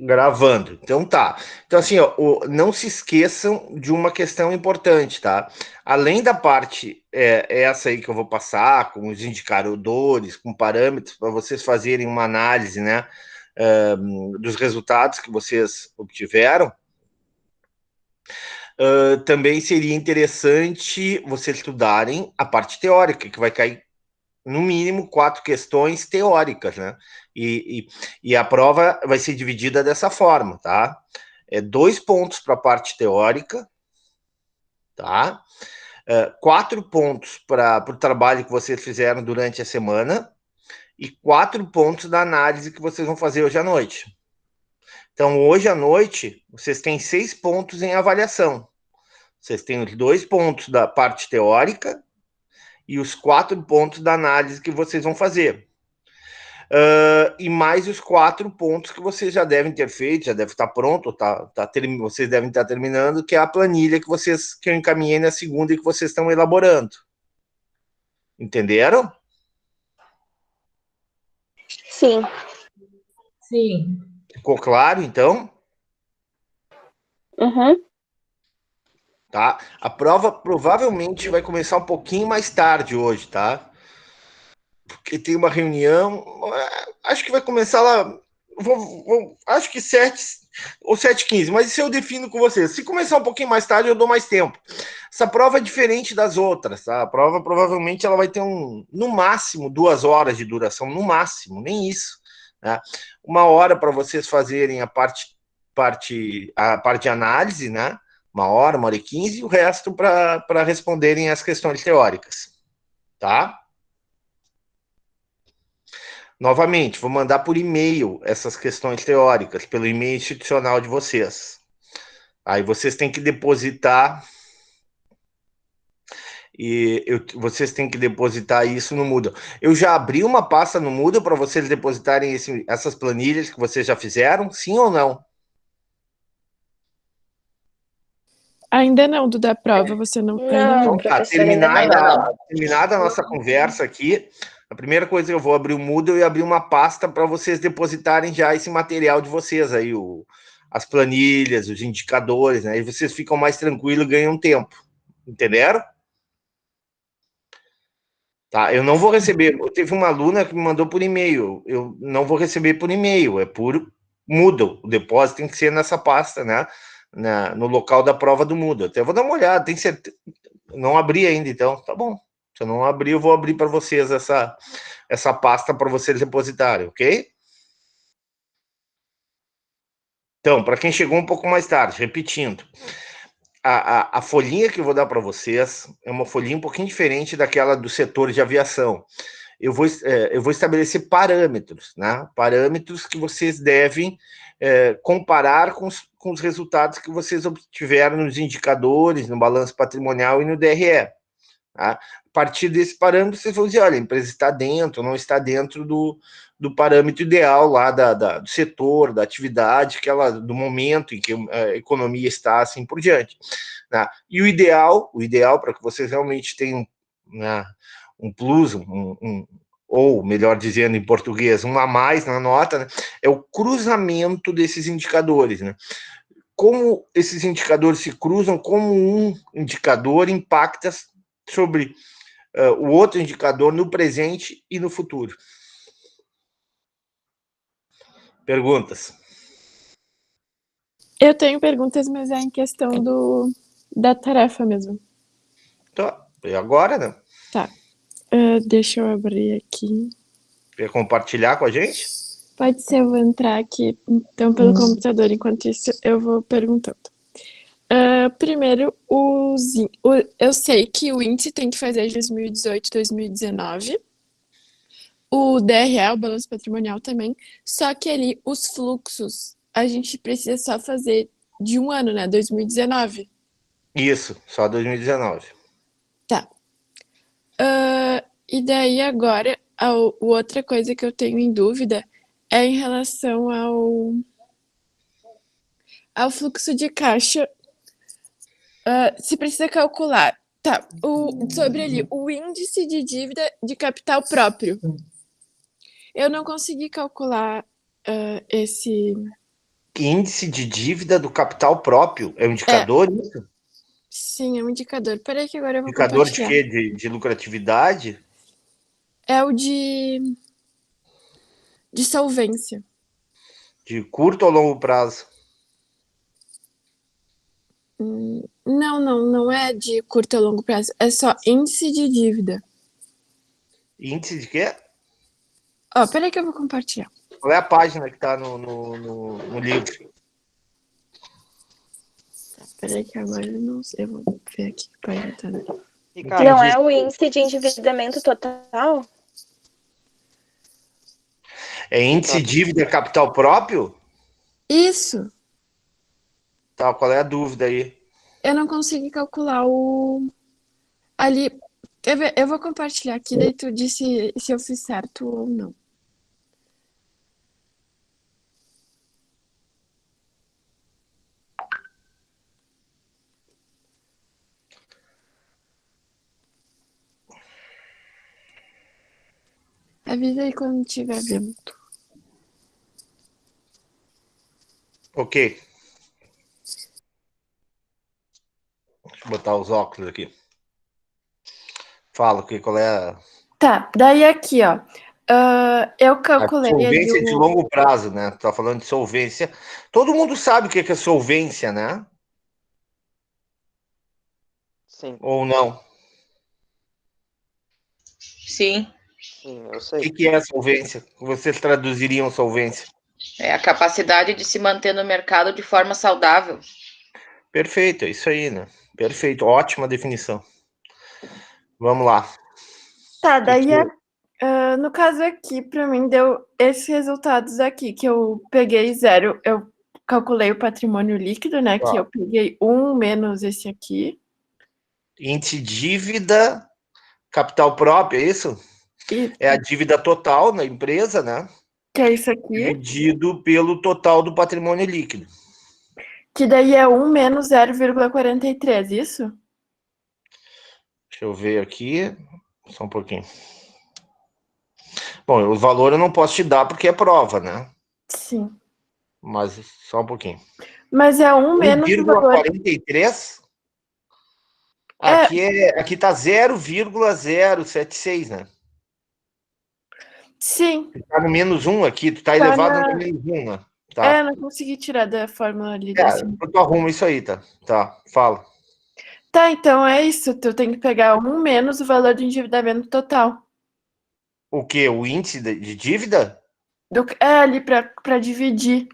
Gravando. Então tá. Então, assim, ó, não se esqueçam de uma questão importante, tá? Além da parte essa aí que eu vou passar, com os indicadores, com parâmetros, para vocês fazerem uma análise, né, dos resultados que vocês obtiveram, também seria interessante vocês estudarem a parte teórica, que vai cair no mínimo 4 questões teóricas, né? E a prova vai ser dividida dessa forma, tá? 2 pontos para a parte teórica, tá? 4 pontos para o trabalho que vocês fizeram durante a semana e 4 pontos da análise que vocês vão fazer hoje à noite. Então, hoje à noite, vocês têm 6 pontos em avaliação. Vocês têm os 2 pontos da parte teórica e os 4 pontos da análise que vocês vão fazer. E mais os 4 pontos que vocês já devem ter feito, já deve estar pronto, vocês devem estar terminando, que é a planilha que eu encaminhei na segunda e que vocês estão elaborando. Entenderam? Sim. Sim. Ficou claro, então? Uhum. Tá? A prova provavelmente vai começar um pouquinho mais tarde hoje, tá? Porque tem uma reunião, acho que vai começar lá, acho que 7 ou 7h15, mas isso eu defino com vocês. Se começar um pouquinho mais tarde, eu dou mais tempo. Essa prova é diferente das outras, tá? A prova provavelmente ela vai ter no máximo 2 horas de duração, no máximo, nem isso. Né? 1 hora para vocês fazerem a parte de análise, né? 1 hora, 1h15, e o resto para responderem as questões teóricas. Tá? Novamente, vou mandar por e-mail essas questões teóricas, pelo e-mail institucional de vocês. Aí vocês têm que depositar vocês têm que depositar isso no Moodle. Eu já abri uma pasta no Moodle para vocês depositarem essas planilhas que vocês já fizeram, sim ou não? Ainda não, do da prova, você não tem. Não, professor, ainda não. Terminada a nossa conversa aqui, a primeira coisa que eu vou abrir o Moodle e abrir uma pasta para vocês depositarem já esse material de vocês aí, as planilhas, os indicadores, né? E vocês ficam mais tranquilos e ganham tempo. Entenderam? Tá, eu não vou receber. Teve uma aluna que me mandou por e-mail. Eu não vou receber por e-mail, é por Moodle. O depósito tem que ser nessa pasta, né? No local da prova do Moodle. Até vou dar uma olhada, tem certeza. Não abri ainda, então tá bom. Se eu não abrir, eu vou abrir para vocês essa pasta para vocês depositarem, ok? Então, para quem chegou um pouco mais tarde, repetindo, a folhinha que eu vou dar para vocês é uma folhinha um pouquinho diferente daquela do setor de aviação. Eu vou estabelecer parâmetros, né? Parâmetros que vocês devem comparar com os resultados que vocês obtiveram nos indicadores, no balanço patrimonial e no DRE. Tá? A partir desse parâmetro, vocês vão dizer, olha, a empresa está dentro, não está dentro do parâmetro ideal lá do setor, da atividade, do momento em que a economia está, assim por diante. Né? E o ideal para que vocês realmente tenham, né, um plus, ou, melhor dizendo em português, um a mais na nota, né, é o cruzamento desses indicadores. Né? Como esses indicadores se cruzam, como um indicador impacta sobre o outro indicador no presente e no futuro. Perguntas? Eu tenho perguntas, mas é em questão da tarefa mesmo. Tá, e agora, né? Tá. Deixa eu abrir aqui. Quer compartilhar com a gente? Pode ser, eu vou entrar aqui, então, pelo computador. Enquanto isso, eu vou perguntando. Primeiro, eu sei que o índice tem que fazer de 2018 e 2019. O DRE, o balanço patrimonial também. Só que ali, os fluxos, a gente precisa só fazer de um ano, né? 2019. Isso, só 2019. Tá. E daí agora, outra coisa que eu tenho em dúvida é em relação ao fluxo de caixa. Se precisa calcular. Tá, sobre ali, o índice de dívida de capital próprio. Eu não consegui calcular Índice de dívida do capital próprio. É um indicador, isso? Sim, é um indicador. Peraí que agora eu vou Indicador de compartilhar. quê? De lucratividade? É o de solvência. De curto ou longo prazo? Não é de curto ou longo prazo. É só índice de dívida. Índice de quê? Ó, peraí que eu vou compartilhar. Qual é a página que está no livro? Peraí que agora eu não sei. Eu vou ver aqui que página tá. Ricardo, não é o índice de endividamento total? É índice de dívida capital próprio? Isso! Tá, qual é a dúvida aí? Eu não consegui calcular o. Ali. Quer ver? Eu vou compartilhar aqui, daí tu disse se eu fiz certo ou não. Avisa aí quando tiver vendo. Ok. Deixa eu botar os óculos aqui. Fala, qual é a... Tá, daí aqui, ó. Eu calculei ali solvência de o. longo prazo, né? Tu tá falando de solvência. Todo mundo sabe o que é solvência, né? Sim, Ou não? Sim, sim, eu O sei. que é solvência? Vocês traduziriam solvência? é a capacidade de se manter no mercado de forma saudável. Perfeito, é isso aí, né? Perfeito, ótima definição. Vamos lá. Tá, Que daí que- no caso aqui, pra mim, deu esses resultados aqui, que eu peguei zero. Eu calculei o patrimônio líquido, né? Que eu peguei 1 menos esse aqui. Índice dívida, capital próprio, é isso? E É a dívida total na empresa, né? que é isso aqui. Dividido pelo total do patrimônio líquido. Que daí é 1 menos 0,43, isso? Deixa eu ver aqui. Só um pouquinho. Bom, o valor eu não posso te dar porque é prova, né? Sim. Mas só um pouquinho. Mas é 1 menos o valor. 1,43? É, Aqui tá 0,076, né? sim. Tá no menos 1 aqui, tu tá Tá elevado na... no menos 1, né? Tá. não consegui tirar da fórmula ali É, desse. tu arruma isso aí, tá? Tá, fala. Tá, então é isso. Tu tem que pegar 1 menos o valor do endividamento total. O quê? O índice de dívida? Ali pra dividir.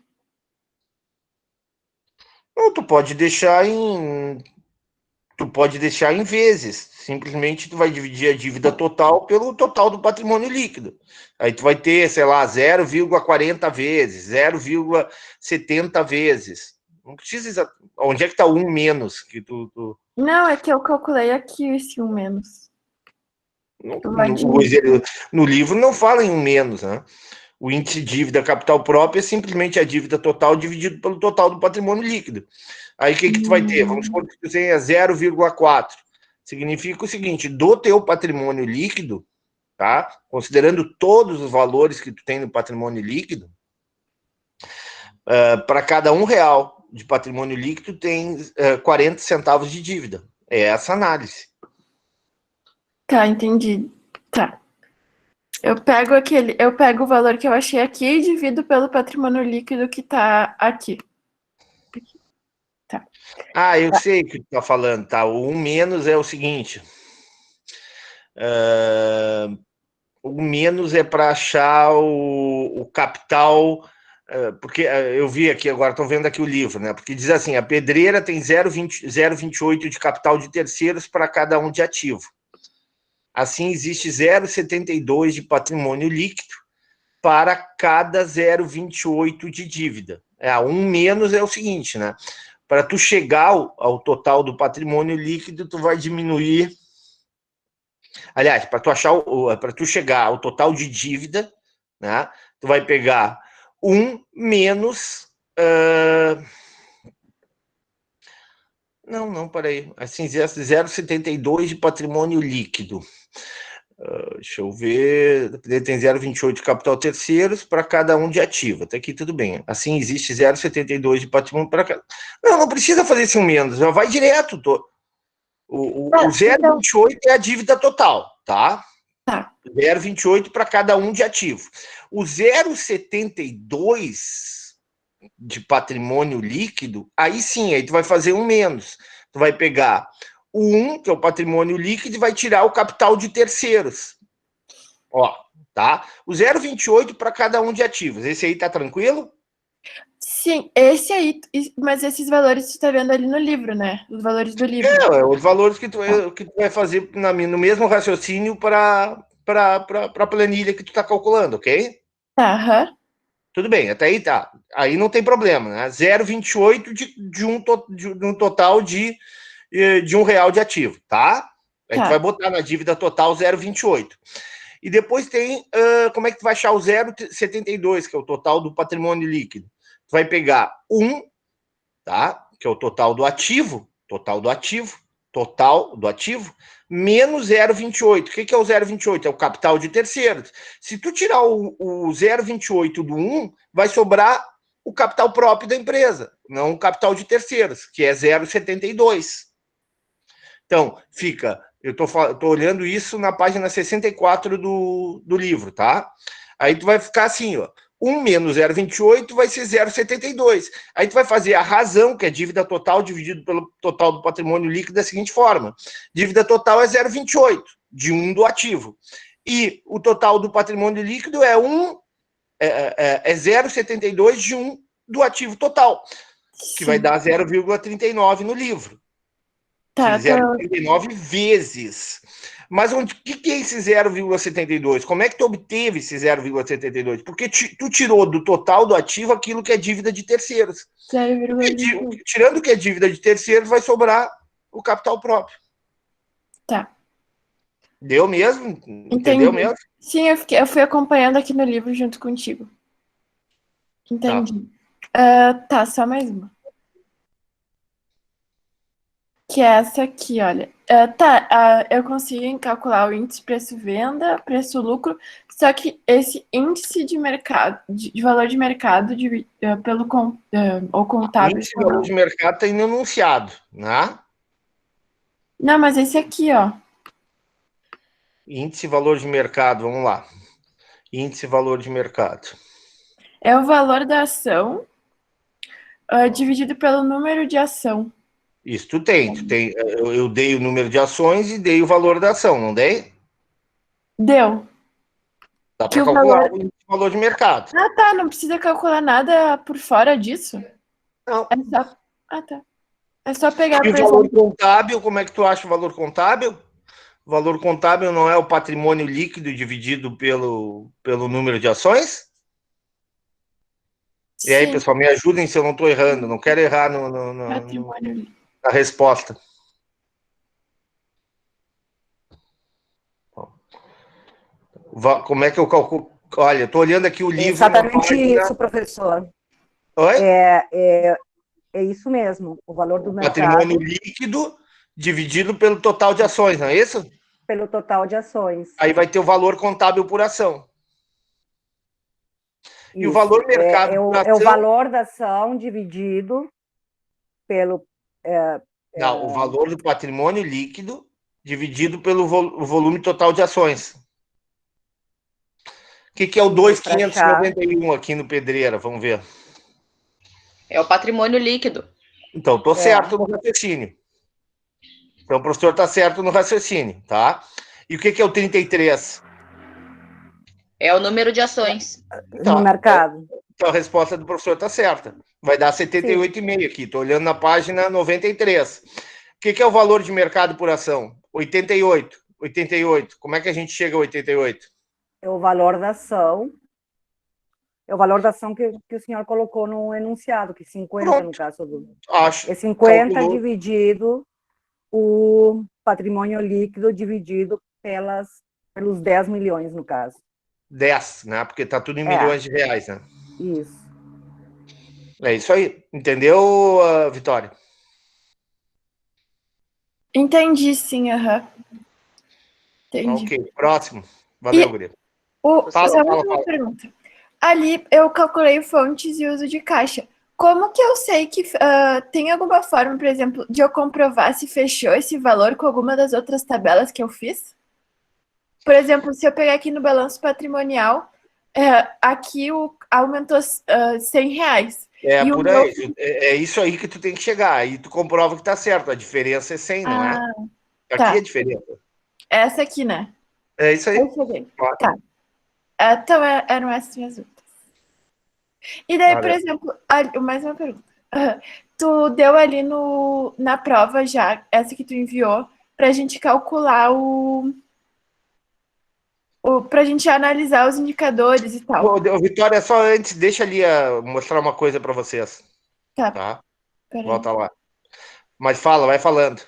Não, tu pode deixar em vezes. Simplesmente tu vai dividir a dívida total pelo total do patrimônio líquido. Aí tu vai ter, sei lá, 0,40 vezes, 0,70 vezes. Não precisa. Onde é que tá um menos que Não, é que eu calculei aqui esse 1 menos. no, Vai diminuir. no livro não fala em um menos, né? O índice de dívida capital próprio é simplesmente a dívida total dividido pelo total do patrimônio líquido. Aí o que tu vai ter? Vamos supor que tu tenha 0,4. Significa o seguinte, do teu patrimônio líquido, tá? Considerando todos os valores que tu tem no patrimônio líquido, para cada R$ 1 de patrimônio líquido tem 40 centavos de dívida. É essa análise. Tá, entendi. Tá. Eu pego o valor que eu achei aqui e divido pelo patrimônio líquido que tá aqui. Tá. Ah, eu sei o que tu tá falando, tá? O 1 menos é o seguinte. O menos é para achar o capital, porque eu vi aqui agora, estou vendo aqui o livro, né? Porque diz assim: a pedreira tem 0,28 de capital de terceiros para cada um de ativo. Assim, existe 0,72 de patrimônio líquido para cada 0,28 de dívida. Um menos é o seguinte, né? Para tu chegar ao total do patrimônio líquido, tu vai diminuir. Aliás, para tu chegar ao total de dívida, né? Tu vai pegar 1 menos. Não, peraí. Assim, 0,72 de patrimônio líquido. Deixa eu ver. Ele tem 0,28 de capital terceiros para cada um de ativo. Até aqui tudo bem. Assim, existe 0,72 de patrimônio para cada. Não precisa fazer esse um menos, já vai direto. O 0,28 é a dívida total, tá? Tá. 0,28 para cada um de ativo. O 0,72 de patrimônio líquido, aí sim, aí tu vai fazer um menos. Tu vai pegar o 1, que é o patrimônio líquido, e vai tirar o capital de terceiros. Ó, tá? O 0,28 para cada um de ativos. Esse aí tá tranquilo? Sim, esse aí, mas esses valores tu tá vendo ali no livro, né? Os valores do livro. É os valores que tu vai fazer no mesmo raciocínio para a planilha que tu tá calculando, ok? Tá, aham. Tudo bem, até aí tá. Aí não tem problema, né? 0,28 de um total de R$ 1 de ativo, tá? Aí tu vai botar na dívida total 0,28. E depois tem, como é que tu vai achar o 0,72, que é o total do patrimônio líquido? Tu vai pegar 1, tá? Que é o total do ativo, menos 0,28. O que é o 0,28? É o capital de terceiros. Se tu tirar o 0,28 do 1, vai sobrar o capital próprio da empresa, não o capital de terceiros, que é 0,72. Então, fica... Eu tô olhando isso na página 64 do livro, tá? Aí tu vai ficar assim, ó. 1 menos 0,28 vai ser 0,72. Aí tu vai fazer a razão, que é dívida total dividido pelo total do patrimônio líquido da seguinte forma. Dívida total é 0,28, de 1 do ativo. E o total do patrimônio líquido é 0,72 de 1 do ativo total, que vai dar 0,39 no livro. Tá, 0,39 vezes. Mas o que é esse 0,72? Como é que tu obteve esse 0,72? Porque tu tirou do total do ativo aquilo que é dívida de terceiros. 0,21. Tirando o que é dívida de terceiros, vai sobrar o capital próprio. Tá. Deu mesmo? Entendi. Entendeu mesmo? Sim, eu fui acompanhando aqui no livro junto contigo. Entendi. Tá, só mais uma. Que é essa aqui, olha. Eu consigo calcular o índice preço-venda, preço-lucro, só que esse índice de mercado, de valor de mercado pelo ou contábil. Índice de valor de mercado está enunciado, né? Não, mas esse aqui, ó. Índice valor de mercado, vamos lá. Índice valor de mercado. É o valor da ação dividido pelo número de ação. Isso, tu tem. Eu dei o número de ações e dei o valor da ação, não dei? Deu. Dá para calcular o valor de mercado. Ah, tá. Não precisa calcular nada por fora disso? Não. Ah, tá. É só pegar... E o valor contábil, como é que tu acha o valor contábil? O valor contábil não é o patrimônio líquido dividido pelo número de ações? E aí, pessoal, me ajudem se eu não estou errando. Não quero errar na resposta. Como é que eu calculo? Olha, estou olhando aqui o livro. Exatamente isso, professor. Oi? É isso mesmo, o valor do mercado. Patrimônio líquido dividido pelo total de ações, não é isso? Pelo total de ações. Aí vai ter o valor contábil por ação. Isso. E o valor mercado por ação... É o valor da ação dividido pelo... Não, o valor do patrimônio líquido dividido pelo volume total de ações. O que é o 2.591 aqui no Pedreira? Vamos ver. É o patrimônio líquido. Então, estou certo no raciocínio. Então, o professor está certo no raciocínio, tá? E o que é o 33? É o número de ações. No mercado. Então, a resposta do professor está certa. Vai dar 78,5 aqui. Estou olhando na página 93. O que é o valor de mercado por ação? 88. 88. Como é que a gente chega a 88? É o valor da ação. É o valor da ação que o senhor colocou no enunciado, que 50 Pronto. no caso do... Acho. É 50 Calculou. dividido o patrimônio líquido dividido pelos 10 milhões, no caso. 10, né? Porque está tudo em milhões de reais, né? Isso. É isso aí. Entendeu, Vitória? Entendi, sim, aham. Entendi. Ok, próximo. Valeu, guria. Fala, Só fala, uma fala. pergunta. Ali eu calculei fontes e uso de caixa. Como que eu sei que tem alguma forma, por exemplo, de eu comprovar se fechou esse valor com alguma das outras tabelas que eu fiz? Por exemplo, se eu pegar aqui no balanço patrimonial, aqui aumentou R$ 100. É E o por meu. aí. É isso aí que tu tem que chegar. Aí tu comprova que tá certo. A diferença é 100, não é? Ah, Aqui é tá. a diferença. Essa aqui, né? É isso aí. Eu cheguei. Claro. Tá. Então eram essas minhas dúvidas. E daí, por Valeu. exemplo, mais uma pergunta. Tu deu ali na prova já, essa que tu enviou, pra gente calcular pra gente analisar os indicadores e tal. Vitória, só antes, deixa ali mostrar uma coisa para vocês, Tá, tá? peraí. Volta lá. Mas fala, vai falando.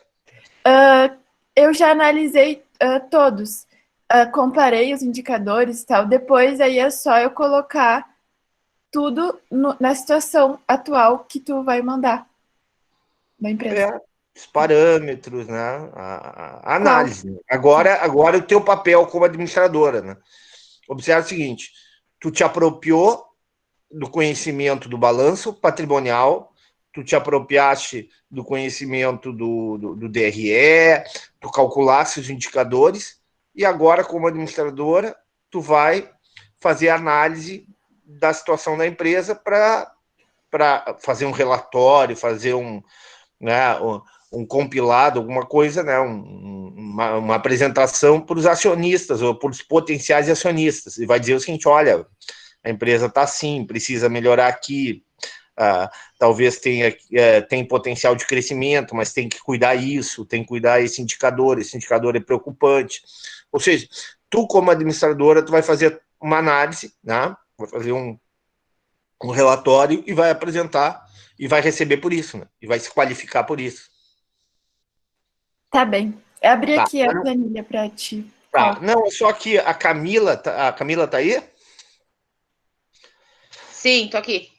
Eu já analisei todos. Comparei os indicadores e tal. Depois aí é só eu colocar tudo na situação atual que tu vai mandar da empresa. É, os parâmetros, né? A Qual? análise. Agora o teu papel como administradora, né? Observa o seguinte: tu te apropriou do conhecimento do balanço patrimonial, tu te apropriaste do conhecimento do DRE, tu calculaste os indicadores, e agora, como administradora, tu vai fazer análise da situação da empresa para fazer um relatório, fazer né, um compilado, alguma coisa, né, uma apresentação para os acionistas ou para os potenciais acionistas, e vai dizer o seguinte: olha, a empresa está assim, precisa melhorar aqui, talvez tenha potencial de crescimento, mas tem que cuidar isso, tem que cuidar esse indicador é preocupante. Ou seja, tu como administradora, tu vai fazer uma análise, né? Vai fazer um relatório e vai apresentar e vai receber por isso, né? E vai se qualificar por isso. Tá bem. Eu abri Tá. aqui a planilha para ti. Tá. Não, só que a Camila tá aí? Sim, tô aqui.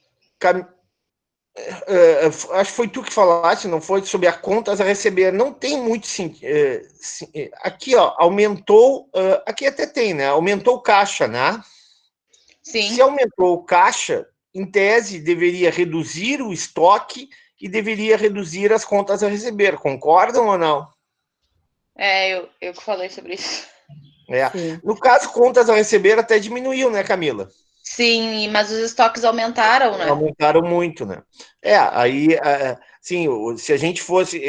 Acho que foi tu que falaste, não foi? Sobre a contas a receber. Não tem muito aqui, ó, aumentou. Aqui até tem, né? Aumentou o caixa, né? Sim. Se aumentou o caixa, em tese, deveria reduzir o estoque e deveria reduzir as contas a receber. Concordam ou não? Eu que falei sobre isso. No caso, contas a receber até diminuiu, né, Camila? Sim, mas os estoques aumentaram, né? Aumentaram muito, né? Aí, sim, se a gente fosse,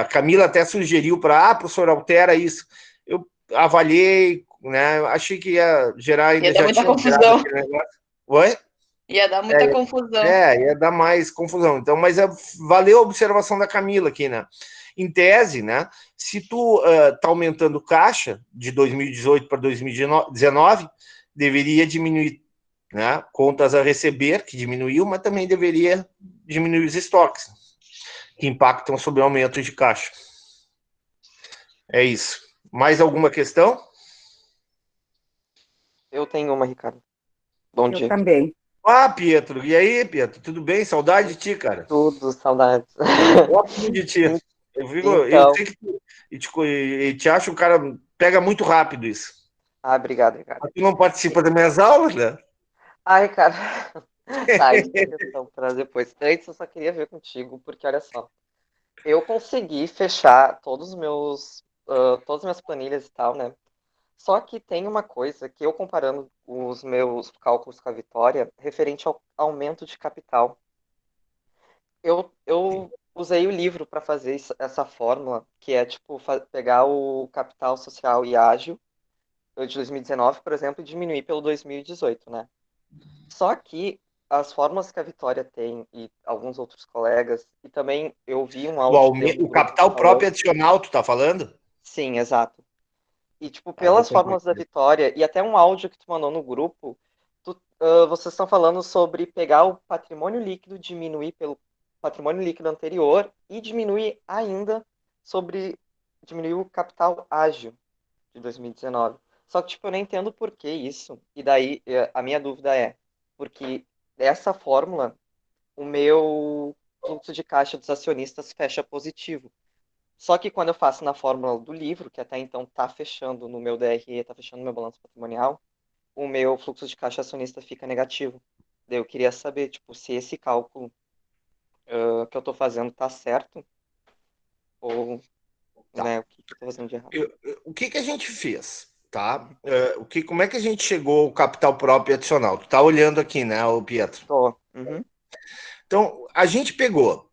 a Camila até sugeriu professor, altera isso. Eu avaliei, né? Achei que ia gerar ainda, Ia dar já muita tinha gerado confusão. aquele negócio. Oi? Ia dar muita confusão. Ia dar mais confusão. Então, mas valeu a observação da Camila aqui, né? Em tese, né? Se tu tá aumentando caixa de 2018 para 2019, deveria diminuir, né? Contas a receber, que diminuiu, mas também deveria diminuir os estoques, que impactam sobre o aumento de caixa. É isso. Mais alguma questão? Eu tenho uma, Ricardo. Bom dia. Eu também. Pietro. E aí, Pietro? Tudo bem? Saudade de ti, cara. Tudo, saudades. Gosto de ti. Eu Então. sei que te acho um cara. Pega muito rápido isso. Obrigado, Ricardo. Mas tu não participa das minhas aulas, né? Ricardo. Tá, isso é questão para depois. Antes eu só queria ver contigo, porque olha só. Eu consegui fechar todas as minhas planilhas e tal, né? Só que tem uma coisa que eu comparando os meus cálculos com a Vitória, referente ao aumento de capital. Eu usei o livro para fazer essa fórmula, que é tipo pegar o capital social e ágil de 2019, por exemplo, e diminuir pelo 2018, né? Só que as fórmulas que a Vitória tem e alguns outros colegas, e também eu vi um áudio teu no O grupo capital falando. próprio adicional, tu tá falando? Sim, exato. E, tipo, Vou pelas fórmulas da compartilhar. Vitória, e até um áudio que tu mandou no grupo, vocês estão falando sobre pegar o patrimônio líquido, diminuir pelo patrimônio líquido anterior e diminuir ainda diminuir o capital ágil de 2019. Só que, tipo, eu não entendo por que isso. E daí, a minha dúvida é, porque dessa fórmula, o meu fluxo de caixa dos acionistas fecha positivo. Só que quando eu faço na fórmula do livro, que até então está fechando no meu DRE, está fechando no meu balanço patrimonial, o meu fluxo de caixa acionista fica negativo. Daí eu queria saber, tipo, se esse cálculo que eu estou fazendo está certo, ou, Tá. né, o que eu estou fazendo de errado. O que a gente fez, tá? Como é que a gente chegou ao capital próprio adicional? Tu tá olhando aqui, né, o Pietro? Tô. Uhum. Então, a gente pegou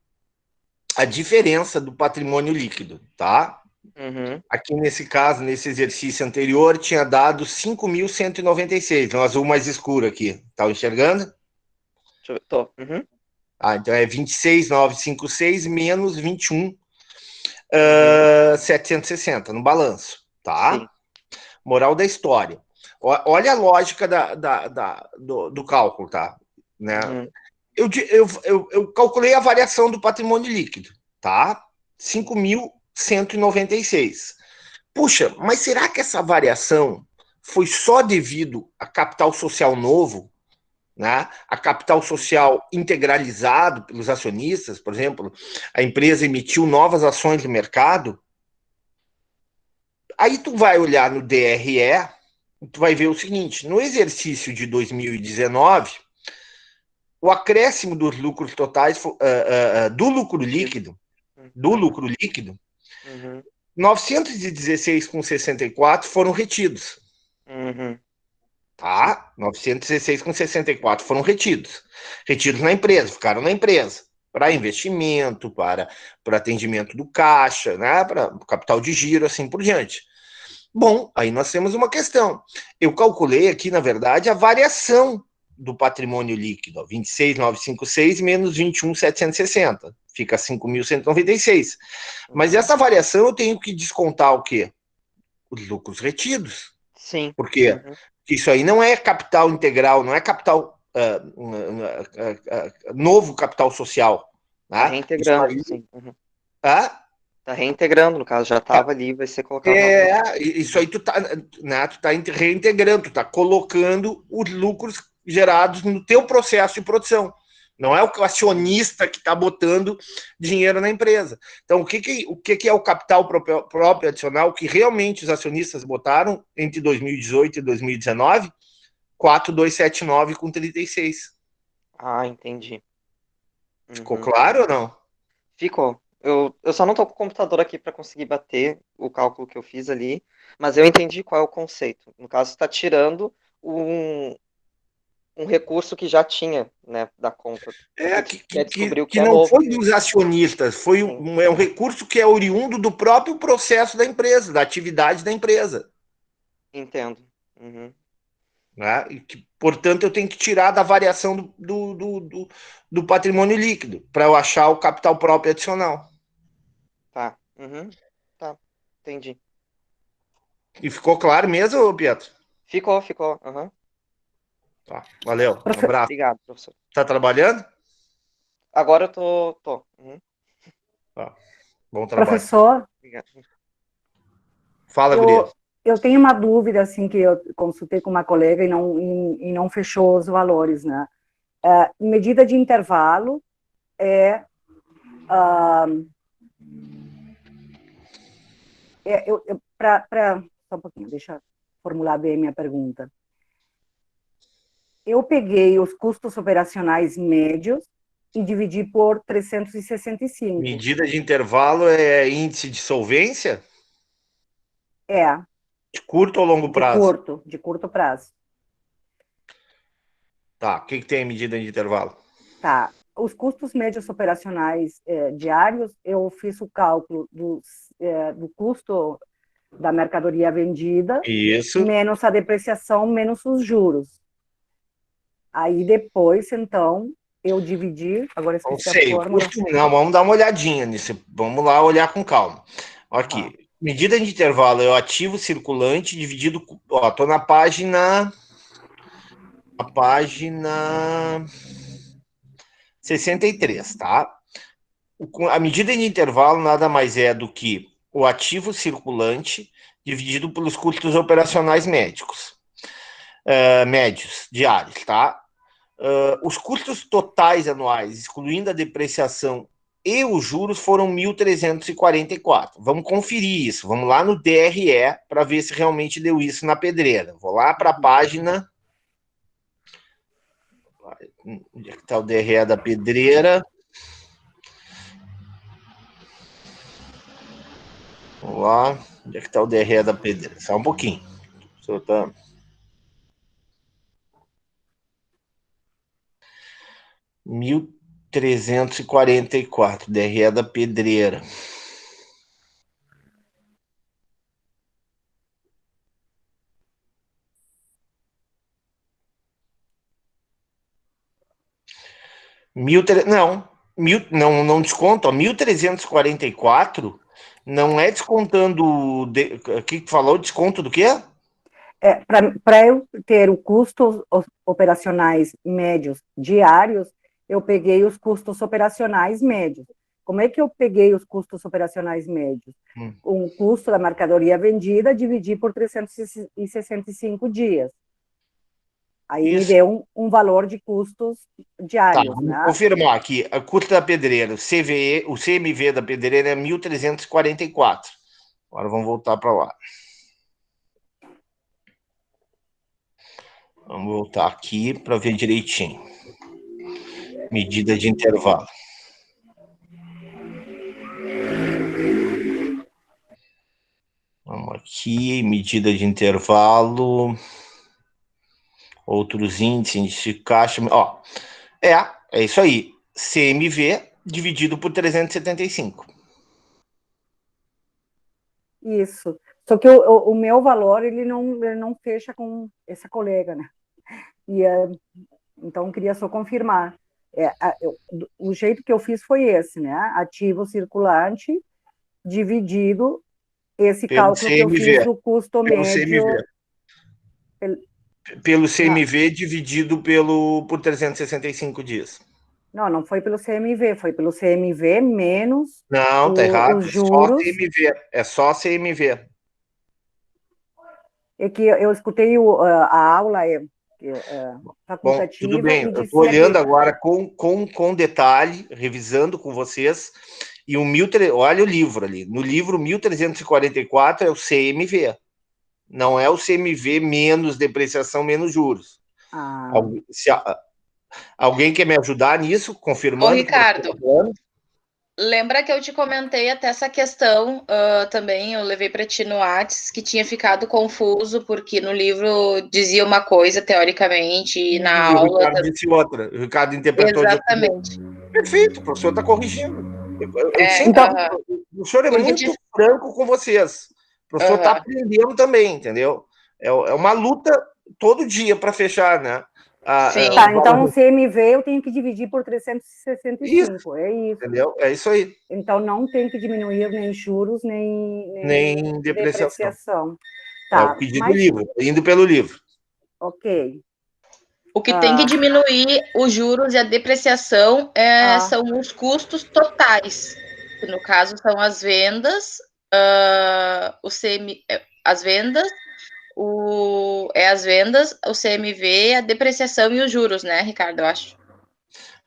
a diferença do patrimônio líquido, tá? Uhum. Aqui nesse caso, nesse exercício anterior, tinha dado 5.196, um azul mais escuro aqui. Tá enxergando? Deixa eu ver. Tô. Uhum. Então é 26.956 menos 21.760 no balanço, tá? Sim. Moral da história. Olha a lógica do cálculo, tá? Né? Uhum. Eu calculei a variação do patrimônio líquido, tá? 5.196. Puxa, mas será que essa variação foi só devido a capital social novo, né? A capital social integralizado pelos acionistas, por exemplo, a empresa emitiu novas ações de mercado? Aí tu vai olhar no DRE, tu vai ver o seguinte, no exercício de 2019, o acréscimo dos lucros totais do lucro líquido, Uhum. 916,64 foram retidos. Uhum. Tá? 916,64 foram retidos. Retidos na empresa, ficaram na empresa. Para investimento, para atendimento do caixa, né? Para capital de giro, assim por diante. Bom, aí nós temos uma questão. Eu calculei aqui, na verdade, a variação do patrimônio líquido, 26.956 menos 21.760, fica 5.196. Mas essa variação eu tenho que descontar o quê? Os lucros retidos. Sim. Por quê? Uhum. Porque isso aí não é capital integral, não é capital novo capital social. Tá Né? reintegrando, Isso aí, sim. Uhum. tá? Tá reintegrando, no caso, já estava ali, vai ser colocado novamente. Isso aí tu tá, né, tu tá reintegrando, tu tá colocando os lucros gerados no teu processo de produção. Não é o acionista que está botando dinheiro na empresa. Então, o que é o capital próprio adicional que realmente os acionistas botaram entre 2018 e 2019? 4.279 com 36. Ah, entendi. Ficou Uhum. claro ou não? Ficou. Eu só não tô com o computador aqui para conseguir bater o cálculo que eu fiz ali, mas eu entendi qual é o conceito. No caso, está tirando um recurso que já tinha, né, da conta. Porque tu quer descobrir o que Que é não novo. foi dos acionistas, foi um recurso que é oriundo do próprio processo da empresa, da atividade da empresa. Entendo. Uhum. Né? E que, portanto, eu tenho que tirar da variação do patrimônio líquido para eu achar o capital próprio adicional. Tá. Uhum. Tá. Entendi. E ficou claro mesmo, Pietro? Ficou. Uhum. Tá, valeu, um abraço. Obrigado, professor. Tá trabalhando? Agora eu tô. Uhum. Tá, bom trabalho. Professor, Obrigado. Fala, guria. eu tenho uma dúvida, assim, que eu consultei com uma colega e não fechou os valores, né? Medida de intervalo é... Só um pouquinho, deixa eu formular bem a minha pergunta. Eu peguei os custos operacionais médios e dividi por 365. Medida de intervalo é índice de solvência? É, De curto ou longo prazo? de curto prazo. Tá, o que tem medida de intervalo? Tá. Os custos médios operacionais diários, eu fiz o cálculo do custo da mercadoria vendida, Isso. menos a depreciação, menos os juros. Aí depois, então, eu dividi, agora Não esqueci a sei, fórmula. não, vamos dar uma olhadinha nisso. Vamos lá olhar com calma. Aqui, medida de intervalo é o ativo circulante dividido. Ó, tô na página. A página 63, tá? A medida de intervalo nada mais é do que o ativo circulante dividido pelos custos operacionais médios, diários, tá? Os custos totais anuais, excluindo a depreciação e os juros foram 1.344. Vamos conferir isso. Vamos lá no DRE para ver se realmente deu isso na pedreira. Vou lá para a página. Onde é que está o DRE da pedreira? Vamos lá. Onde é que está o DRE da pedreira? Só um pouquinho. Soltando. 1.344, DRE da pedreira. Não desconto, ó, 1.344 não é descontando. O que tu falou? Desconto do quê? Para eu ter o custos operacionais médios diários, eu peguei os custos operacionais médios. Como é que eu peguei os custos operacionais médios? O custo da mercadoria vendida, dividi por 365 dias. Aí me deu um valor de custos diários. Tá, vou confirmar aqui. A custo da pedreira, o CMV da pedreira é 1.344. Agora vamos voltar para lá. Vamos voltar aqui para ver direitinho. Medida de intervalo. Vamos aqui, medida de intervalo. Outros índices de caixa. Ó, é isso aí. CMV dividido por 375. Isso. Só que o meu valor, ele não fecha com essa colega, né? Então, queria só confirmar. O jeito que eu fiz foi esse, né? Ativo circulante dividido esse pelo cálculo CMV, que eu fiz do custo pelo médio. Pelo CMV dividido por 365 dias. Não foi pelo CMV, foi pelo CMV menos Não, tá errado. os juros. É só CMV. É que eu escutei a aula facultativa. Bom, tudo bem. Eu estou olhando agora com detalhe, revisando com vocês. E olha o livro ali. No livro 1344 é o CMV. Não é o CMV menos depreciação, menos juros. Alguém quer me ajudar nisso, confirmando? Ô, Ricardo, lembra que eu te comentei até essa questão também, eu levei para ti no Whats, que tinha ficado confuso, porque no livro dizia uma coisa, teoricamente, e na aula... O Ricardo disse outra, o Ricardo interpretou Exatamente. de outra. Perfeito, o professor está corrigindo. O professor é muito franco com vocês. O professor está aprendendo também, entendeu? É uma luta todo dia para fechar, né? Então o CMV eu tenho que dividir por 365, isso, é isso. Entendeu? É isso aí. Então não tem que diminuir nem juros, nem depreciação. Tá, é o pedido do livro, indo pelo livro. Ok. O que tem que diminuir os juros e a depreciação são os custos totais, que no caso são as vendas, as vendas, o CMV, a depreciação e os juros, né, Ricardo, eu acho.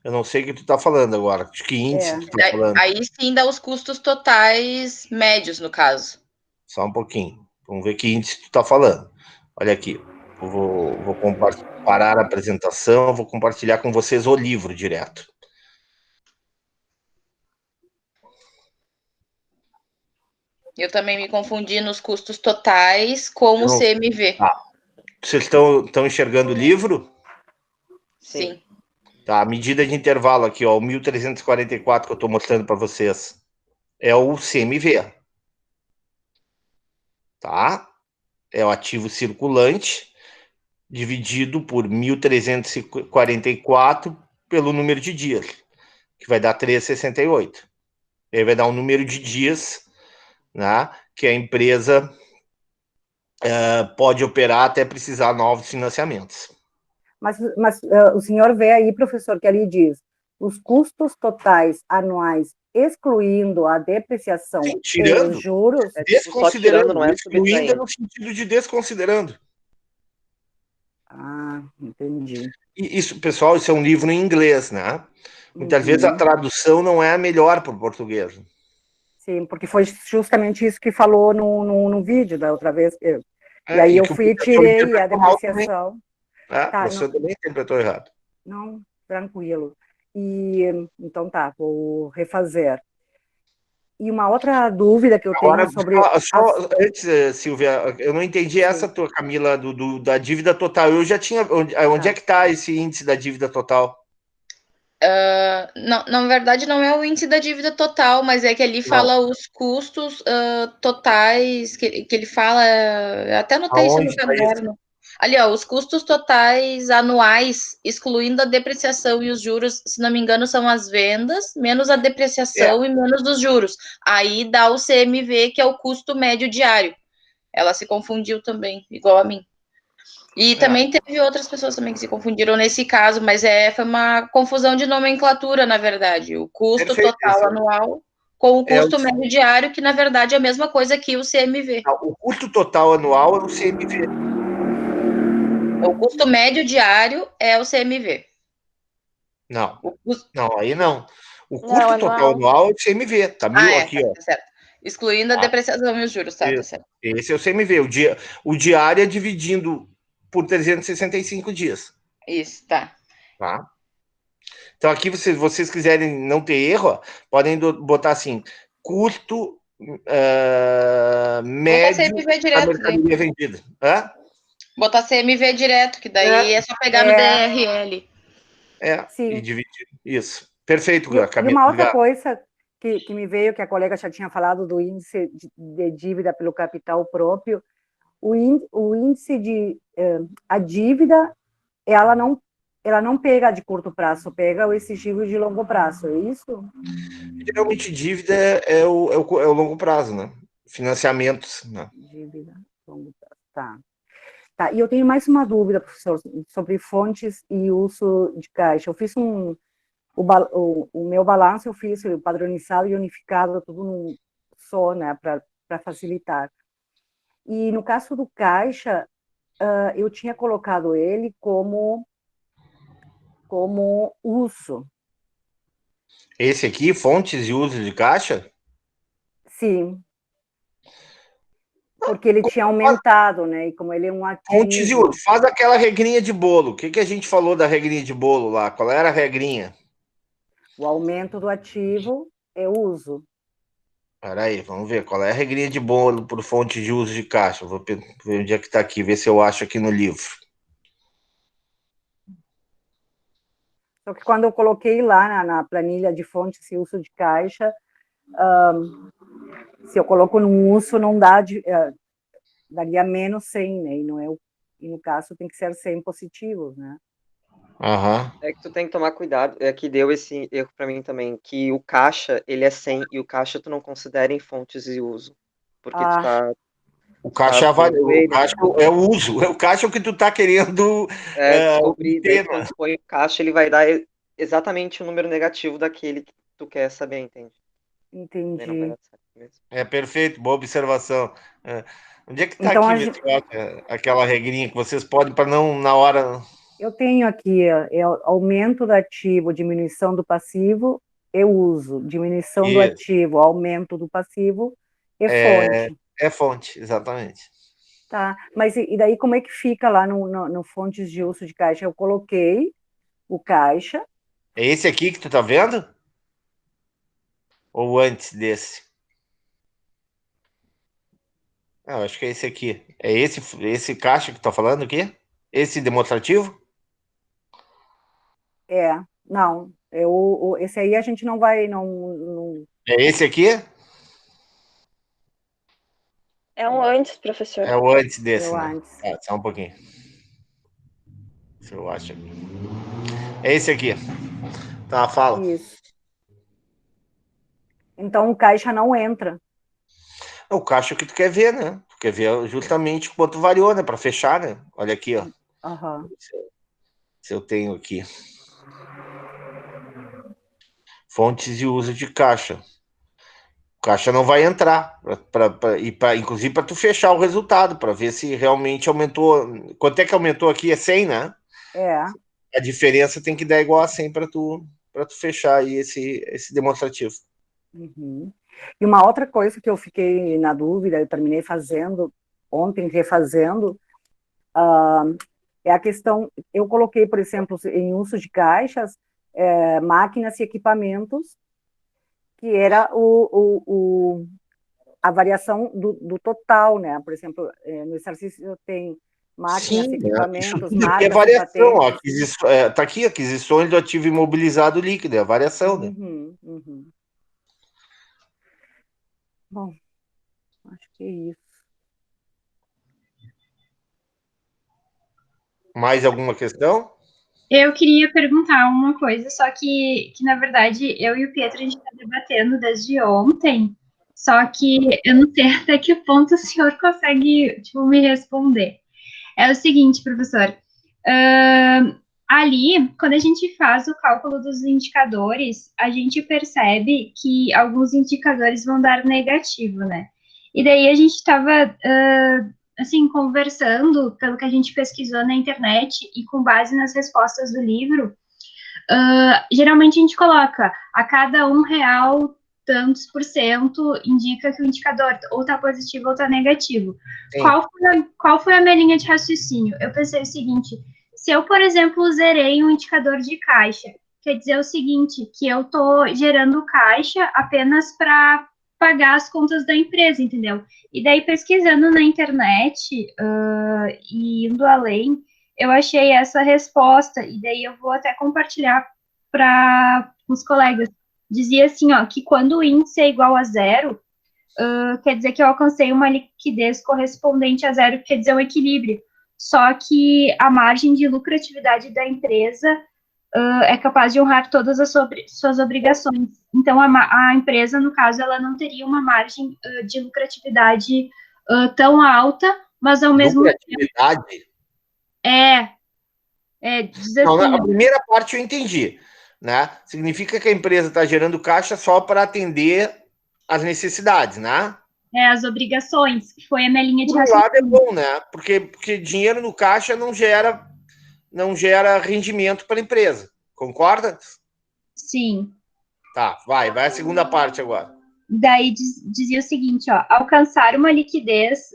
Eu não sei o que tu tá falando agora, de que índice tu tá falando. Aí sim dá os custos totais médios, no caso. Só um pouquinho, vamos ver que índice tu tá falando. Olha aqui, eu vou parar a apresentação, vou compartilhar com vocês o livro direto. Eu também me confundi nos custos totais com o CMV. Vocês estão enxergando o livro? Sim. Tá, a medida de intervalo aqui, ó, o 1344 que eu estou mostrando para vocês, é o CMV. Tá? É o ativo circulante dividido por 1344 pelo número de dias, que vai dar 368. Aí vai dar um número de dias, né, que a empresa pode operar até precisar de novos financiamentos. Mas o senhor vê aí, professor, que ali diz os custos totais anuais, excluindo a depreciação e os juros... Desconsiderando, não é excluindo no sentido de desconsiderando. Entendi. Isso, pessoal, isso é um livro em inglês, né? Muitas vezes a tradução não é a melhor para o português. Sim, porque foi justamente isso que falou no vídeo da outra vez. E aí eu fui e tirei a depreciação. Tá, você também interpretou errado. Não, tranquilo. E então tá, vou refazer. E uma outra dúvida que eu tenho sobre... Antes, Silvia, eu não entendi essa tua, Camila, da dívida total. Eu já tinha... Onde é que está esse índice da dívida total? Não, na verdade, não é o índice da dívida total, mas é que ali fala os custos totais, que ele fala... Até anotei isso no caderno. Ali, ó, os custos totais anuais, excluindo a depreciação e os juros, se não me engano, são as vendas, menos a depreciação e menos os juros. Aí dá o CMV, que é o custo médio diário. Ela se confundiu também, igual a mim. E também teve outras pessoas também que se confundiram nesse caso, mas foi uma confusão de nomenclatura, na verdade. O custo total anual com o custo médio diário, que na verdade é a mesma coisa que o CMV. O custo total anual é o CMV. O custo médio diário é o CMV. Não, aí não. O custo total anual é o CMV. Tá aqui, ó. Tá certo. Excluindo a depreciação e os juros, tá certo. Esse é o CMV. O diário é dividindo por 365 dias. Isso, tá. Então, aqui, se vocês quiserem não ter erro, podem botar assim, custo médio da mercadoria vendida. Botar CMV direto, que daí é só pegar no DRL. Sim. E dividir. Isso. Perfeito, Camila. E uma outra coisa que me veio, que a colega já tinha falado do índice de dívida pelo capital próprio, o índice de... a dívida, ela não pega de curto prazo, pega o exigido de longo prazo, é isso? Geralmente, dívida é o longo prazo, né? Financiamentos. Né? Dívida, longo prazo, tá. E eu tenho mais uma dúvida, professor, sobre fontes e uso de caixa. Eu fiz o meu balanço, eu fiz padronizado e unificado, tudo num só, né, para facilitar. E no caso do caixa, eu tinha colocado ele como uso. Esse aqui, fontes e uso de caixa? Sim. Porque ele tinha aumentado, né? E como ele é um ativo... Fontes e uso. Faz aquela regrinha de bolo. O que a gente falou da regrinha de bolo lá? Qual era a regrinha? O aumento do ativo é uso. Peraí, vamos ver. Qual é a regrinha de bolo por fonte de uso de caixa? Vou ver onde é que está aqui, ver se eu acho aqui no livro. Só que quando eu coloquei lá na planilha de fontes e uso de caixa, se eu coloco no uso, não dá, daria menos 100, né? E no caso tem que ser 100 positivos, né? É que tu tem que tomar cuidado, que deu esse erro para mim também, que o caixa, ele é 100 e o caixa tu não considera em fontes e uso, porque tu tá... O caixa, o caixa é o uso, o caixa é o que tu tá querendo descobrir, daí quando tu põe o caixa, ele vai dar exatamente o número negativo daquele que tu quer saber, entende? Entendi. Não vai dar certo mesmo. Perfeito, boa observação. Onde é que tá então, aqui, aquela regrinha que vocês podem, para não, na hora... Eu tenho aqui, aumento do ativo, diminuição do passivo e uso. Diminuição do ativo, aumento do passivo e fonte. É fonte, exatamente. Tá, mas e daí como é que fica lá no fontes de uso de caixa? Eu coloquei o caixa. É esse aqui que tu tá vendo? Ou antes desse? Eu acho que é esse aqui. É esse caixa que tu tá falando aqui? Esse demonstrativo? Não. Esse aí a gente não vai... Não... É esse aqui? É um antes, professor. É o antes desse, É o né? antes. Só um pouquinho. Se eu acho aqui. É esse aqui. Tá, fala. Isso. Então o caixa não entra. O caixa é o que tu quer ver, né? Tu quer ver justamente quanto variou, né? Para fechar, né? Olha aqui, ó. Se eu tenho aqui. Fontes e uso de caixa. O caixa não vai entrar, inclusive para tu fechar o resultado, para ver se realmente aumentou. Quanto é que aumentou aqui? É 100, né? É. A diferença tem que dar igual a 100 para tu para tu fechar aí esse demonstrativo. Uhum. E uma outra coisa que eu fiquei na dúvida, eu terminei fazendo ontem, refazendo, é a questão, eu coloquei, por exemplo, em uso de caixas, máquinas e equipamentos, que era a variação do total, né? Por exemplo, no exercício tem máquinas, Sim, isso equipamentos, tudo aqui é marcas e variação. patentes. Tá aqui, aquisições do ativo imobilizado líquido, é a variação, né? Uhum. Bom, acho que é isso. Mais alguma questão? Eu queria perguntar uma coisa, só que na verdade eu e o Pietro a gente está debatendo desde ontem, só que eu não sei até que ponto o senhor consegue, tipo, me responder. É o seguinte, professor, ali, quando a gente faz o cálculo dos indicadores, a gente percebe que alguns indicadores vão dar negativo, né? E daí a gente estava assim, conversando pelo que a gente pesquisou na internet e com base nas respostas do livro, geralmente a gente coloca a cada R$ 1, tantos por cento indica que o indicador ou está positivo ou está negativo. Qual foi a minha linha de raciocínio? Eu pensei o seguinte, se eu, por exemplo, zerei um indicador de caixa, quer dizer o seguinte, que eu estou gerando caixa apenas para pagar as contas da empresa, entendeu? E daí, pesquisando na internet e indo além, eu achei essa resposta, e daí eu vou até compartilhar para os colegas. Dizia assim, ó, que quando o índice é igual a zero, quer dizer que eu alcancei uma liquidez correspondente a zero, quer dizer um equilíbrio. Só que a margem de lucratividade da empresa é capaz de honrar todas as suas obrigações. Então, a empresa, no caso, ela não teria uma margem de lucratividade tão alta, mas ao mesmo tempo... Lucratividade? Diz Não, assim... a primeira parte eu entendi, né? Significa que a empresa está gerando caixa só para atender as necessidades, né? As obrigações, que foi a minha linha de raciocínio. Por um lado é raciocínio. bom, né? Porque dinheiro no caixa não gera rendimento para a empresa. Concorda? Sim. Tá, vai a segunda parte agora. Daí dizia o seguinte, ó, alcançar uma liquidez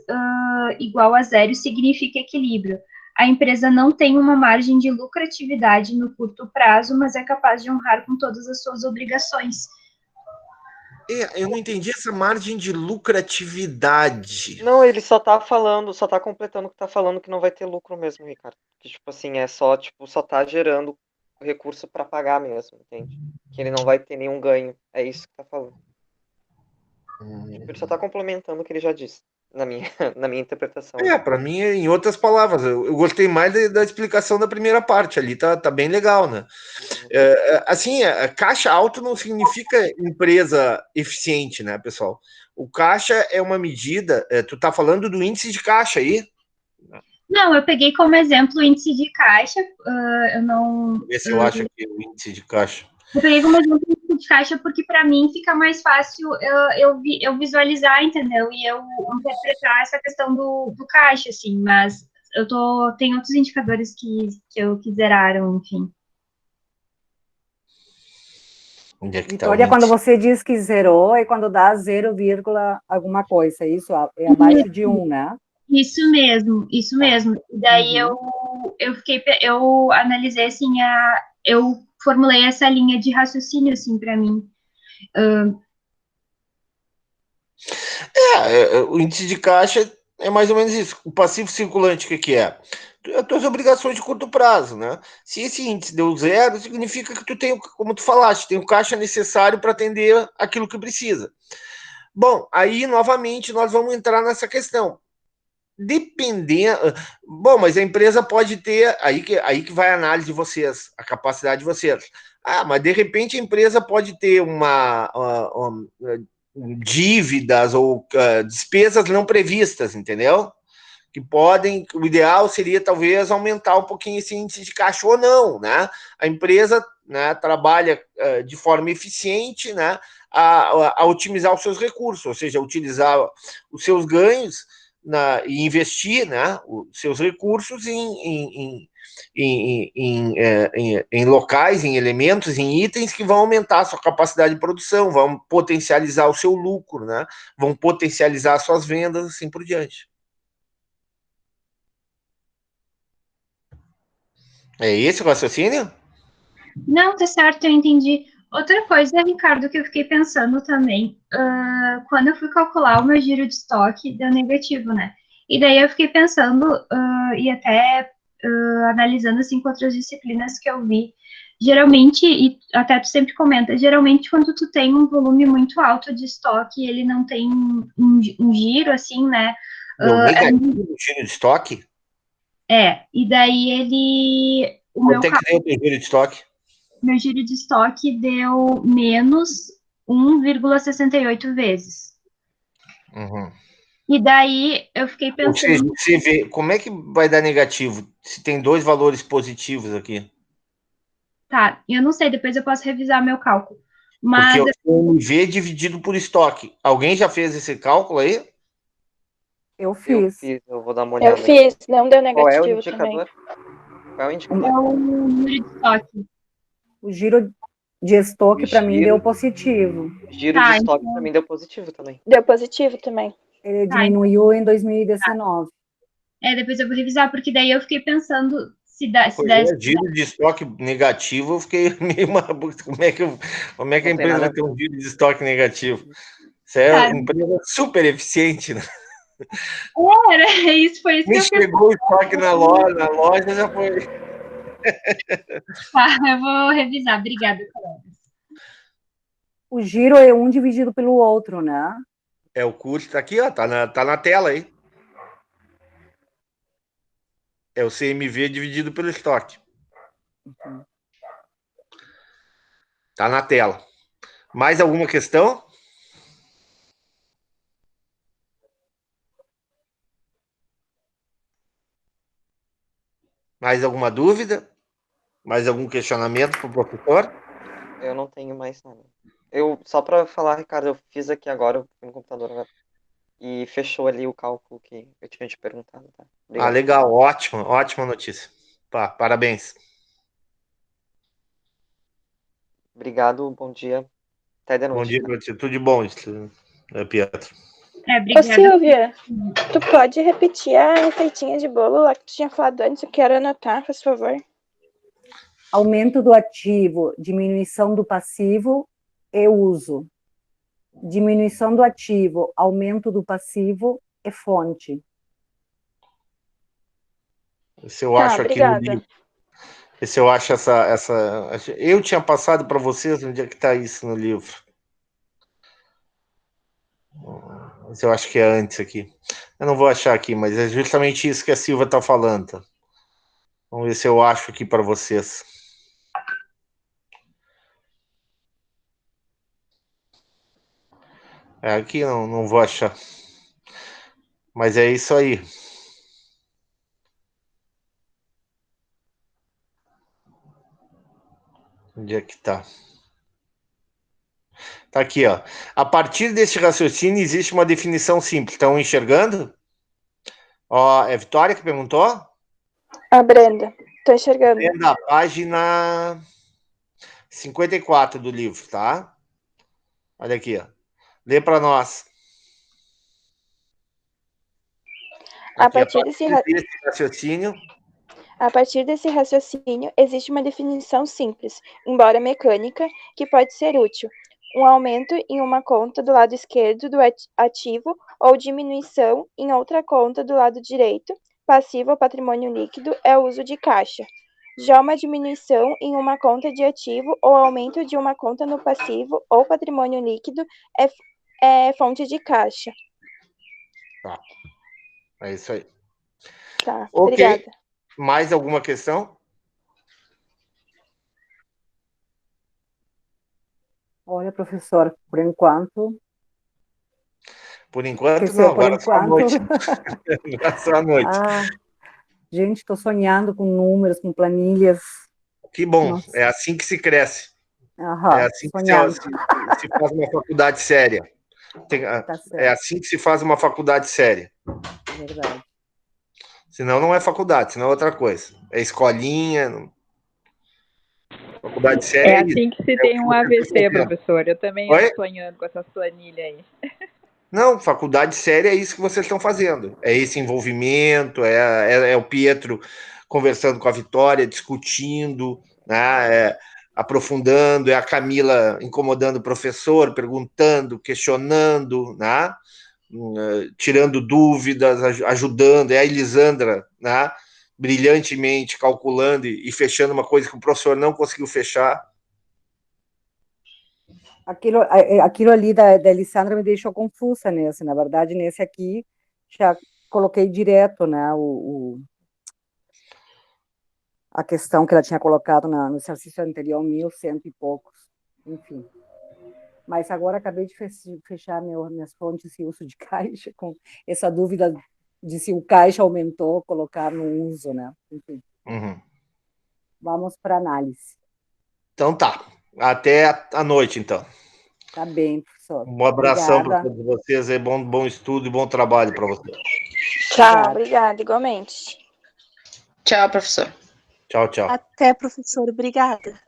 igual a zero significa equilíbrio. A empresa não tem uma margem de lucratividade no curto prazo, mas é capaz de honrar com todas as suas obrigações. Eu não entendi essa margem de lucratividade. Não, ele só tá completando o que tá falando que não vai ter lucro mesmo, Ricardo. Que, tipo assim, só tá gerando recurso para pagar mesmo, entende? Que ele não vai ter nenhum ganho. É isso que tá falando. Tipo, ele só tá complementando o que ele já disse, na minha interpretação. Para mim, em outras palavras, eu gostei mais da explicação da primeira parte ali, tá bem legal, né? Assim, caixa alto não significa empresa eficiente, né, pessoal? O caixa é uma medida, tu tá falando do índice de caixa aí? Não, eu peguei como exemplo o índice de caixa, eu não... Esse eu acho que é o índice de caixa. Eu peguei como exemplo o índice de caixa porque, para mim, fica mais fácil eu visualizar, entendeu? E eu interpretar essa questão do caixa, assim, mas tem outros indicadores que eu que zeraram, enfim. Onde é que Vitória, quando você diz que zerou, é quando dá 0, alguma coisa, é isso? É abaixo de 1, né? Isso mesmo. E daí eu analisei, assim, eu formulei essa linha de raciocínio, assim, para mim. O índice de caixa é mais ou menos isso. O passivo circulante, o que é? As tuas obrigações de curto prazo, né? Se esse índice deu 0, significa que tu tem, como tu falaste, tem o caixa necessário para atender aquilo que precisa. Bom, aí, novamente, nós vamos entrar nessa questão. Dependendo... Bom, mas a empresa pode ter... Aí que vai a análise de vocês, a capacidade de vocês. Mas de repente a empresa pode ter uma dívidas ou despesas não previstas, entendeu? Que podem, o ideal seria talvez aumentar um pouquinho esse índice de caixa ou não, né? A empresa, né, trabalha de forma eficiente, né, a otimizar os seus recursos, ou seja, utilizar os seus ganhos e investir, né, os seus recursos em locais, em elementos, em itens que vão aumentar a sua capacidade de produção, vão potencializar o seu lucro, né? Vão potencializar as suas vendas, assim por diante. É esse o raciocínio? Não, tá certo, eu entendi. Outra coisa, Ricardo, que eu fiquei pensando também, quando eu fui calcular o meu giro de estoque, deu negativo, né? E daí eu fiquei pensando, e até analisando, assim, com outras disciplinas que eu vi, geralmente, e até tu sempre comenta, geralmente quando tu tem um volume muito alto de estoque, ele não tem um giro, assim, né? Deu negativo o giro de estoque? E daí ele... Quanto é que deu o teu giro de estoque? Meu giro de estoque deu menos 1,68 vezes. Uhum. E daí eu fiquei pensando. Você vê, como é que vai dar negativo se tem dois valores positivos aqui? Tá, eu não sei, depois eu posso revisar meu cálculo. Porque Mas é o CMV dividido por estoque. Alguém já fez esse cálculo aí? Eu fiz. Eu vou dar uma olhada. Eu fiz, não deu Qual é o negativo indicador? também. Qual é o indicador? é o giro de estoque. O giro de estoque para mim giro- deu positivo. Giro de estoque para mim deu positivo também. Deu positivo também. Ele diminuiu em 2019. Depois eu vou revisar, porque daí eu fiquei pensando se dá. Giro de estoque negativo, eu fiquei meio. Como é que a empresa vai ter um giro de estoque negativo? Isso é uma empresa super eficiente, né? Isso foi isso que eu pensei. Chegou o estoque na loja já foi. Tá, eu vou revisar. Obrigada, colegas. O giro é um dividido pelo outro, né? É o custo, tá aqui, ó, tá na tela aí. É o CMV dividido pelo estoque. Tá na tela. Mais alguma questão? Mais alguma dúvida? Mais algum questionamento para o professor? Eu não tenho mais nada. Só para falar, Ricardo, eu fiz aqui agora, eu fui no computador agora, e fechou ali o cálculo que eu tinha te perguntado. Tá? Ah, legal, ótima notícia. Pá, parabéns. Obrigado, bom dia. Até de noite. Bom dia para ti. Tudo de bom, Pietro. Ô, Silvia, tu pode repetir a receitinha de bolo lá que tu tinha falado antes? Eu quero anotar, por favor. Aumento do ativo, diminuição do passivo e uso. Diminuição do ativo, aumento do passivo e fonte. Esse eu acho aqui obrigada. no livro. Esse eu acho essa. Eu tinha passado para vocês onde é que está isso no livro. Mas eu acho que é antes aqui. Eu não vou achar aqui, mas é justamente isso que a Silva está falando. Tá? Vamos ver se eu acho aqui para vocês. Aqui não vou achar. Mas é isso aí. Onde é que tá? Tá aqui, ó. A partir desse raciocínio existe uma definição simples. Estão enxergando? Ó, é Vitória que perguntou? A Brenda, tô enxergando. Brenda, página 54 do livro, tá? Olha aqui, ó. Lê para nós. A partir desse raciocínio. A partir desse raciocínio, existe uma definição simples, embora mecânica, que pode ser útil. Um aumento em uma conta do lado esquerdo do ativo ou diminuição em outra conta do lado direito, passivo ou patrimônio líquido, é o uso de caixa. Já uma diminuição em uma conta de ativo ou aumento de uma conta no passivo ou patrimônio líquido é fonte de caixa. Tá. É isso aí. Tá, ok. Obrigada. Mais alguma questão? Olha, professor, por enquanto... Por enquanto, não. Agora só à noite. Agora só à noite. Gente, estou sonhando com números, com planilhas. Que bom. Nossa. É assim que se cresce. É assim que se faz uma faculdade séria. É assim que se faz uma faculdade séria. Verdade. Senão não é faculdade, senão é outra coisa. É escolinha. Faculdade séria É isso. assim que se É o tem que um vocês estão AVC, fazendo. professor. Eu também Oi? ando sonhando com essas planilhas aí. Não, faculdade séria é isso que vocês estão fazendo. É esse envolvimento, é o Pietro conversando com a Vitória, discutindo, né, aprofundando, é a Camila incomodando o professor, perguntando, questionando, né, tirando dúvidas, ajudando, é a Elisandra, né, brilhantemente calculando e fechando uma coisa que o professor não conseguiu fechar. Aquilo ali da Elisandra me deixou confusa nesse. Na verdade, nesse aqui, já coloquei direto, né, a questão que ela tinha colocado no exercício anterior, 1.100 e poucos, enfim. Mas agora acabei de fechar minhas fontes e uso de caixa, com essa dúvida de se o caixa aumentou, colocar no uso, né? Enfim. Uhum. Vamos para análise. Então tá. Até a noite, então. Tá bem, professor. Um abração para Obrigada. todos vocês. É bom estudo e bom trabalho para vocês. Tchau, obrigada, igualmente. Tchau, professor. Tchau, tchau. Até, professor. Obrigada.